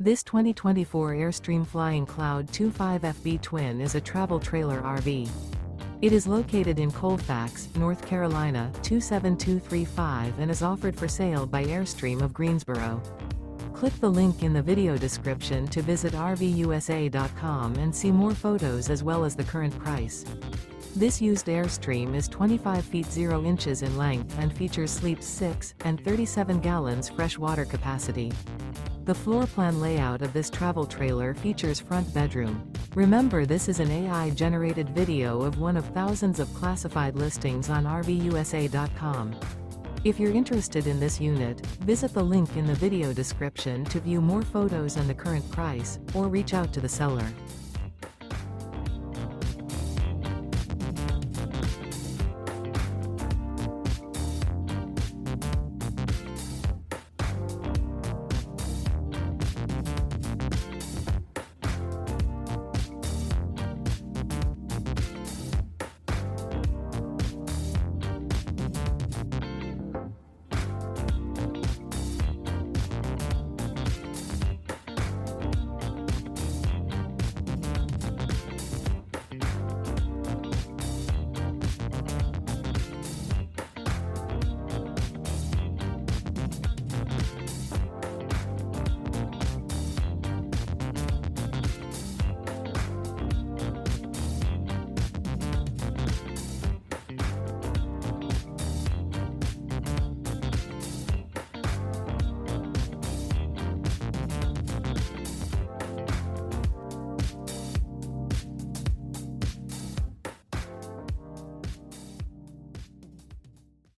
This 2024 Airstream Flying Cloud 25FB Twin is a travel trailer RV. It is located in Colfax, North Carolina 27235 and is offered for sale by Airstream of Greensboro. Click the link in the video description to visit RVUSA.com and see more photos as well as the current price. This used Airstream is 25 feet 0 inches in length and features sleeps 6 and 37 gallons fresh water capacity. The floor plan layout of this travel trailer features front bedroom. Remember, this is an AI-generated video of one of thousands of classified listings on RVUSA.com. If you're interested in this unit, visit the link in the video description to view more photos and the current price, or reach out to the seller.